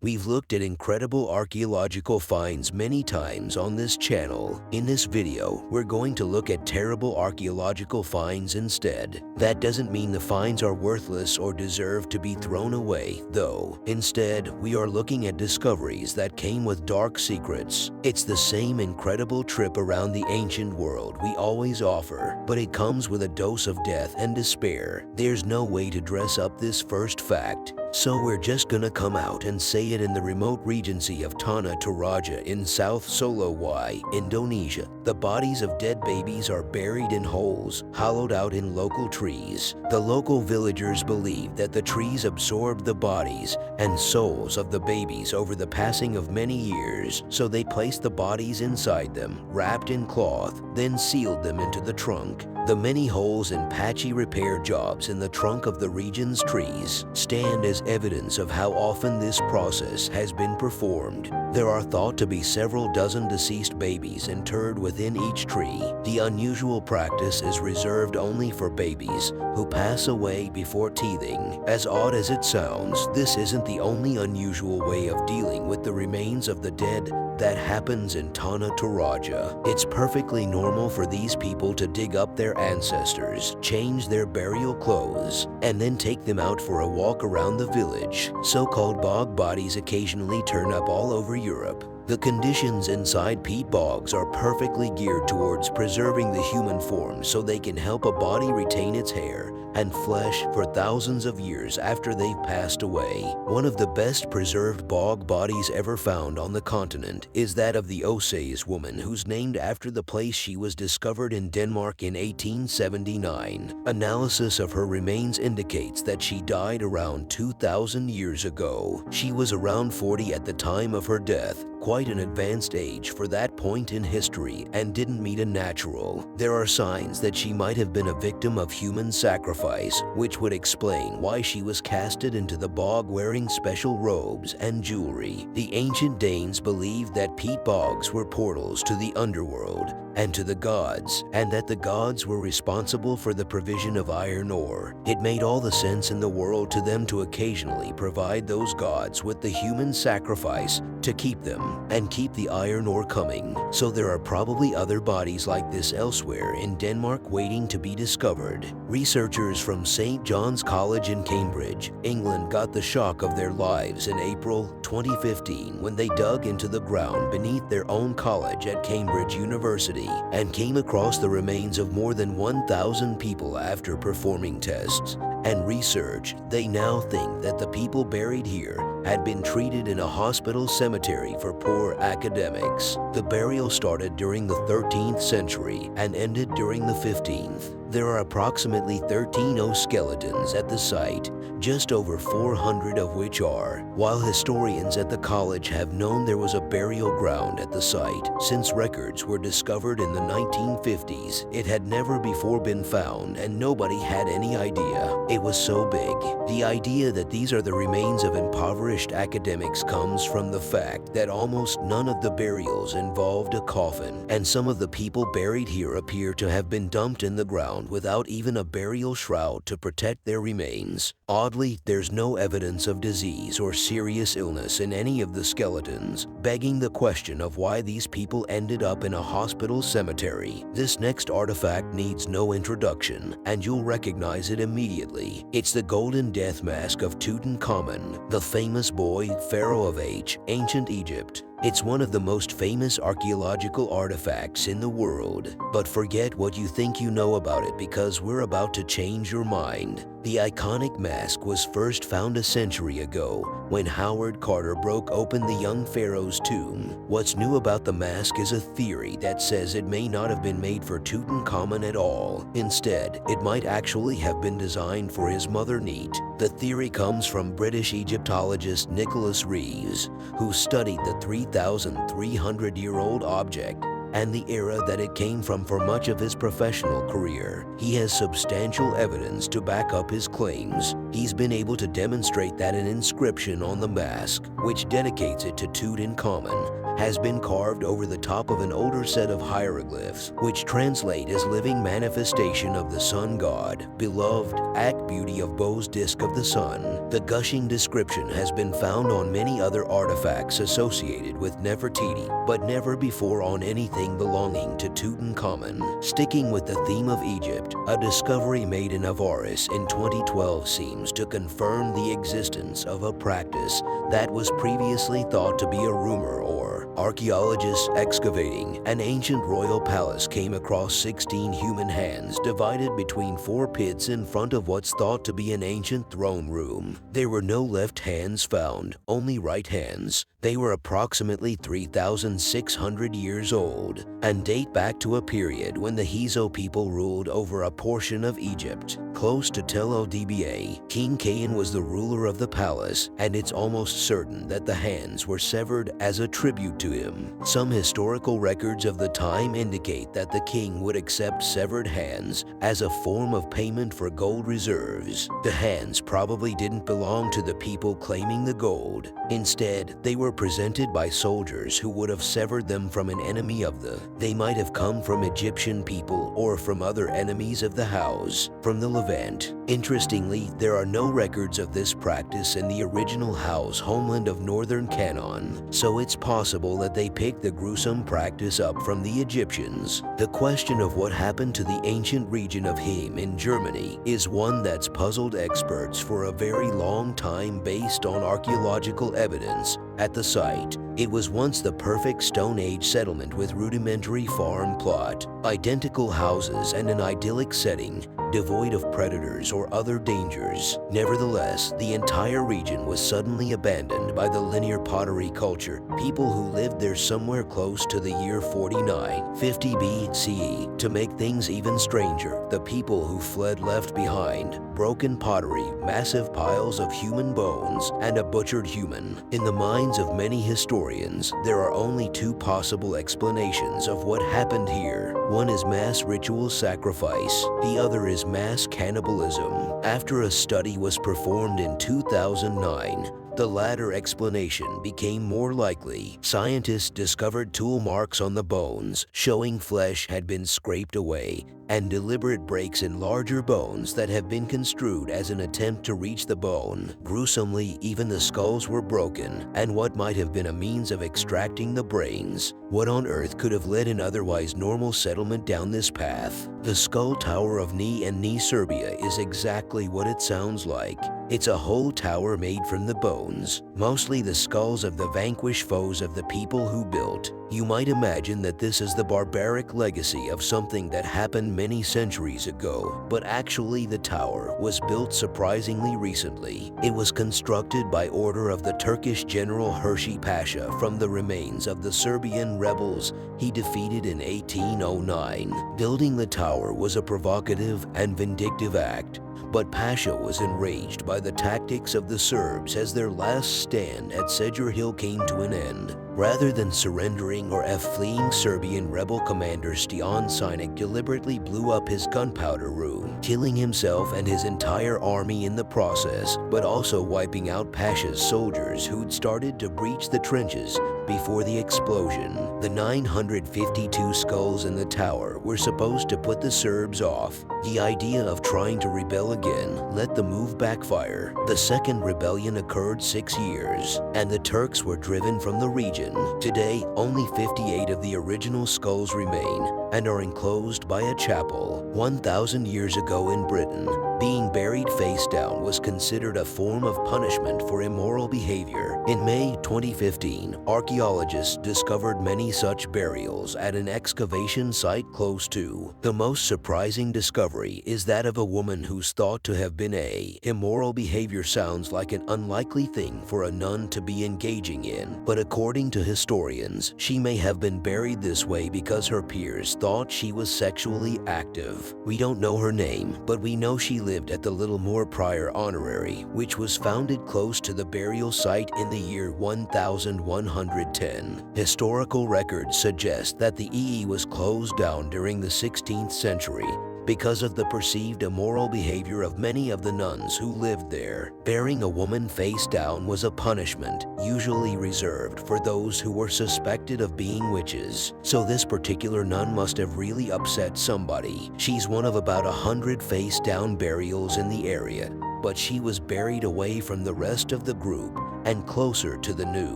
We've looked at incredible archaeological finds many times on this channel. In this video, we're going to look at terrible archaeological finds instead. That doesn't mean the finds are worthless or deserve to be thrown away, though. Instead, we are looking at discoveries that came with dark secrets. It's the same incredible trip around the ancient world we always offer, but it comes with a dose of death and despair. There's no way to dress up this first fact, so we're just gonna come out and say it. In the remote regency of Tanah Toraja in South Sulawesi, Indonesia, the bodies of dead babies are buried in holes hollowed out in local trees. The local villagers believe that the trees absorbed the bodies and souls of the babies over the passing of many years, so they placed the bodies inside them, wrapped in cloth, then sealed them into the trunk. The many holes and patchy repair jobs in the trunk of the region's trees stand as evidence of how often this process has been performed. There are thought to be several dozen deceased babies interred within each tree. The unusual practice is reserved only for babies who pass away before teething. As odd as it sounds, this isn't the only unusual way of dealing with the remains of the dead that happens in Tanah Toraja. It's perfectly normal for these people to dig up their ancestors, change their burial clothes, and then take them out for a walk around the village. So-called bog bodies occasionally turn up all over Europe. The conditions inside peat bogs are perfectly geared towards preserving the human form so they can help a body retain its hair and flesh for thousands of years after they've passed away. One of the best preserved bog bodies ever found on the continent is that of the Osaes woman, who's named after the place she was discovered in Denmark in 1879. Analysis of her remains indicates that she died around 2,000 years ago. She was around 40 at the time of her death, quite an advanced age for that point in history, and didn't meet a natural. There are signs that she might have been a victim of human sacrifice, which would explain why she was casted into the bog wearing special robes and jewelry. The ancient Danes believed that peat bogs were portals to the underworld and to the gods, and that the gods were responsible for the provision of iron ore. It made all the sense in the world to them to occasionally provide those gods with the human sacrifice to keep them and keep the iron ore coming. So there are probably other bodies like this elsewhere in Denmark waiting to be discovered. Researchers from St. John's College in Cambridge, England got the shock of their lives in April 2015 when they dug into the ground beneath their own college at Cambridge University and came across the remains of more than 1,000 people. After performing tests and research, they now think that the people buried here had been treated in a hospital cemetery for poor academics. The burial started during the 13th century and ended during the 15th. There are approximately 13 skeletons at the site, just over 400 of which are. While historians at the college have known there was a burial ground at the site since records were discovered in the 1950s, it had never before been found and nobody had any idea it was so big. The idea that these are the remains of impoverished academics comes from the fact that almost none of the burials involved a coffin, and some of the people buried here appear to have been dumped in the ground without even a burial shroud to protect their remains. Oddly, there's no evidence of disease or serious illness in any of the skeletons, begging the question of why these people ended up in a hospital cemetery. This next artifact needs no introduction, and you'll recognize it immediately. It's the golden death mask of Tutankhamun, the famous boy pharaoh of ancient Egypt. It's one of the most famous archaeological artifacts in the world. But forget what you think you know about it, because we're about to change your mind. The iconic mask was first found a century ago when Howard Carter broke open the young pharaoh's tomb. What's new about the mask is a theory that says it may not have been made for Tutankhamun at all. Instead, it might actually have been designed for his mother Neat. The theory comes from British Egyptologist Nicholas Reeves, who studied the 3,300-year-old object and the era that it came from for much of his professional career. He has substantial evidence to back up his claims. He's been able to demonstrate that an inscription on the mask, which dedicates it to Tutankhamun, has been carved over the top of an older set of hieroglyphs, which translate as living manifestation of the sun god, beloved, act beauty of Bo's disk of the sun. The gushing description has been found on many other artifacts associated with Nefertiti, but never before on anything belonging to Tutankhamun. Sticking with the theme of Egypt, a discovery made in Avaris in 2012 seems to confirm the existence of a practice that was previously thought to be a rumor. Or archaeologists excavating an ancient royal palace came across 16 human hands divided between 4 pits in front of what's thought to be an ancient throne room. There were no left hands found, only right hands. They were approximately 3,600 years old and date back to a period when the Hizo people ruled over a portion of Egypt. Close to Tel el-Dba, King Khayan was the ruler of the palace, and it's almost certain that the hands were severed as a tribute to him. Some historical records of the time indicate that the king would accept severed hands as a form of payment for gold reserves. The hands probably didn't belong to the people claiming the gold. Instead, they were presented by soldiers who would have severed them from an enemy of the. They might have come from Egyptian people or from other enemies of the house, from the Levant. Interestingly, there are no records of this practice in the original house homeland of northern Canaan, so it's possible that they picked the gruesome practice up from the Egyptians. The question of what happened to the ancient region of Him in Germany is one that's puzzled experts for a very long time based on archaeological evidence at the site. It was once the perfect Stone Age settlement with rudimentary farm plot, identical houses, and an idyllic setting, devoid of predators or other dangers. Nevertheless, the entire region was suddenly abandoned by the linear pottery culture, people who lived there somewhere close to the year 4950 BCE. To make things even stranger, the people who fled left behind broken pottery, massive piles of human bones, and a butchered human. In the minds of many historians, there are only 2 possible explanations of what happened here. One is mass ritual sacrifice, the other is mass cannibalism. After a study was performed in 2009, the latter explanation became more likely. Scientists discovered tool marks on the bones, showing flesh had been scraped away, and deliberate breaks in larger bones that have been construed as an attempt to reach the bone. Gruesomely, even the skulls were broken, and what might have been a means of extracting the brains. What on earth could have led an otherwise normal settlement down this path? The Skull Tower of Ni and Ni, Serbia is exactly what it sounds like. It's a whole tower made from the bones, mostly the skulls of the vanquished foes of the people who built. You might imagine that this is the barbaric legacy of something that happened many centuries ago, but actually the tower was built surprisingly recently. It was constructed by order of the Turkish General Hershi Pasha from the remains of the Serbian rebels he defeated in 1809. Building the tower was a provocative and vindictive act, but Pasha was enraged by the tactics of the Serbs as their last stand at Seđer Hill came to an end. Rather than surrendering or fleeing, Serbian rebel commander Stijan Sinic deliberately blew up his gunpowder room, killing himself and his entire army in the process, but also wiping out Pasha's soldiers who'd started to breach the trenches before the explosion. The 952 skulls in the tower were supposed to put the Serbs off. The idea of trying to rebel again let the move backfire. The second rebellion occurred 6 years, and the Turks were driven from the region. Today, only 58 of the original skulls remain and are enclosed by a chapel. 1,000 years ago in Britain, being buried face down was considered a form of punishment for immoral behavior. In May 2015, archaeologists discovered many such burials at an excavation site close to. The most surprising discovery is that of a woman who's thought to have been a. Immoral behavior sounds like an unlikely thing for a nun to be engaging in, but according to historians, she may have been buried this way because her peers thought thought she was sexually active. We don't know her name, but we know she lived at the Littlemore Prior Honorary, which was founded close to the burial site in the year 1110. Historical records suggest that the EE was closed down during the 16th century because of the perceived immoral behavior of many of the nuns who lived there. Burying a woman face down was a punishment, usually reserved for those who were suspected of being witches. So this particular nun must have really upset somebody. She's one of about 100 face down burials in the area, but she was buried away from the rest of the group and closer to the new,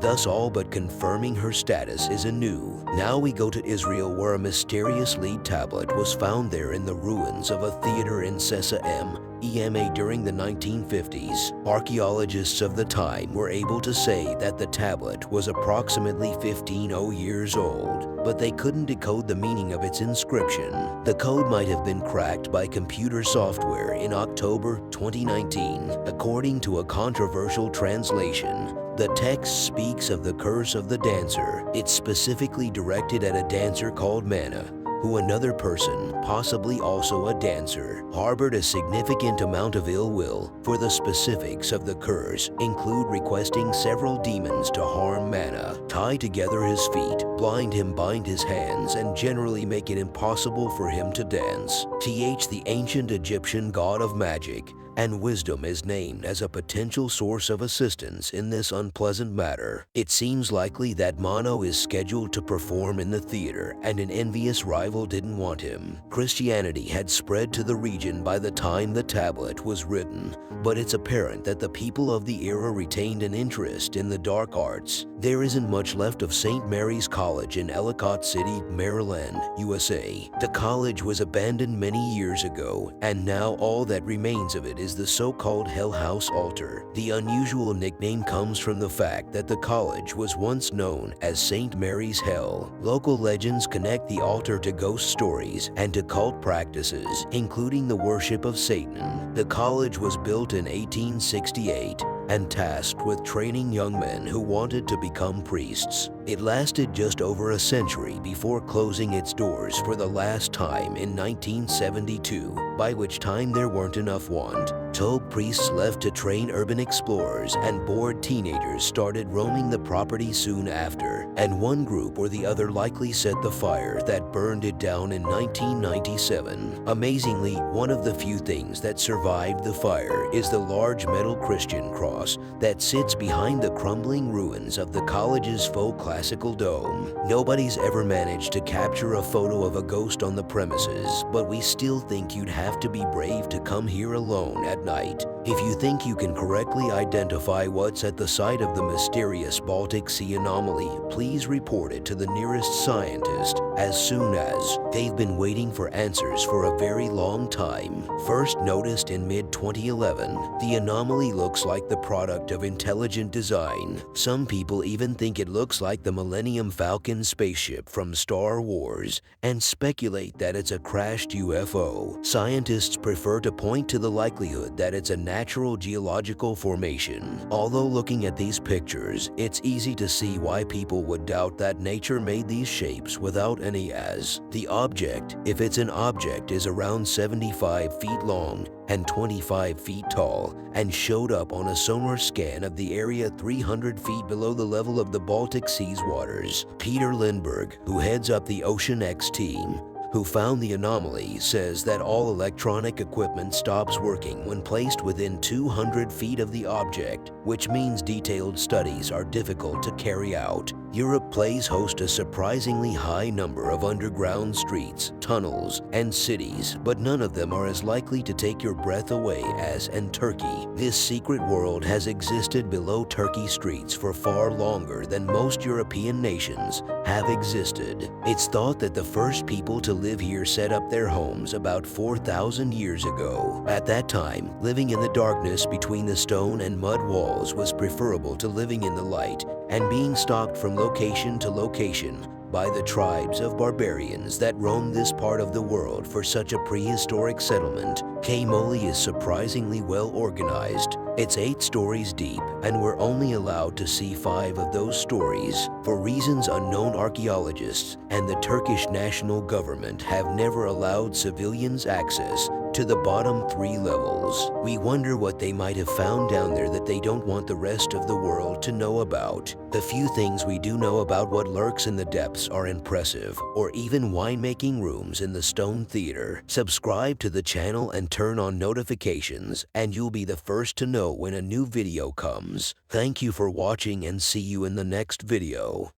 thus all but confirming her status as a new. Now we go to Israel, where a mysterious lead tablet was found there in the ruins of a theater in Sessa EMA during the 1950s. Archaeologists of the time were able to say that the tablet was approximately 1500 years old, but they couldn't decode the meaning of its inscription. The code might have been cracked by computer software in October 2019. According to a controversial translation, the text speaks of the curse of the dancer. It's specifically directed at a dancer called Mana, who another person, possibly also a dancer, harbored a significant amount of ill will. For the specifics of the curse include requesting several demons to harm Mana, tie together his feet, blind him, bind his hands, and generally make it impossible for him to dance. The ancient Egyptian god of magic and wisdom is named as a potential source of assistance in this unpleasant matter. It seems likely that Mono is scheduled to perform in the theater, and an envious rival didn't want him. Christianity had spread to the region by the time the tablet was written, but it's apparent that the people of the era retained an interest in the dark arts. There isn't much left of St. Mary's College in Ellicott City, Maryland, USA. The college was abandoned many years ago, and now all that remains of it is the so-called Hell House altar. The unusual nickname comes from the fact that the college was once known as St. Mary's Hell. Local legends connect the altar to ghost stories and to cult practices, including the worship of Satan. The college was built in 1868 and tasked with training young men who wanted to become priests. It lasted just over a century before closing its doors for the last time in 1972, by which time there weren't enough told priests left to train urban explorers, and bored teenagers started roaming the property soon after, and one group or the other likely set the fire that burned it down in 1997. Amazingly, one of the few things that survived the fire is the large metal Christian cross that sits behind the crumbling ruins of the college's faux classical dome. Nobody's ever managed to capture a photo of a ghost on the premises, but we still think you'd have to be brave to come here alone at night. If you think you can correctly identify what's at the site of the mysterious Baltic Sea anomaly, please report it to the nearest scientist as soon as. They've been waiting for answers for a very long time. First noticed in mid-2011, the anomaly looks like the product of intelligent design. Some people even think it looks like the Millennium Falcon spaceship from Star Wars and speculate that it's a crashed UFO. Scientists prefer to point to the likelihood that it's a natural geological formation. Although looking at these pictures, it's easy to see why people would doubt that nature made these shapes without any as. The object, if it's an object, is around 75 feet long and 25 feet tall, and showed up on a sonar scan of the area 300 feet below the level of the Baltic Sea's waters. Peter Lindbergh, who heads up the Ocean X team, who found the anomaly, says that all electronic equipment stops working when placed within 200 feet of the object, which means detailed studies are difficult to carry out. Europe plays host to a surprisingly high number of underground streets, tunnels, and cities, but none of them are as likely to take your breath away as Turkey. This secret world has existed below Turkey streets for far longer than most European nations have existed. It's thought that the first people to live here set up their homes about 4,000 years ago. At that time, living in the darkness between the stone and mud walls was preferable to living in the light and being stalked from location to location by the tribes of barbarians that roamed this part of the world for such a prehistoric settlement, Kamoli is surprisingly well organized. It's 8 stories deep, and we're only allowed to see 5 of those stories. For reasons unknown, archaeologists and the Turkish national government have never allowed civilians access to the bottom 3 levels. We wonder what they might have found down there that they don't want the rest of the world to know about. The few things we do know about what lurks in the depths are impressive, or even winemaking rooms in the Stone Theater. Subscribe to the channel and turn on notifications, and you'll be the first to know when a new video comes. Thank you for watching, and see you in the next video.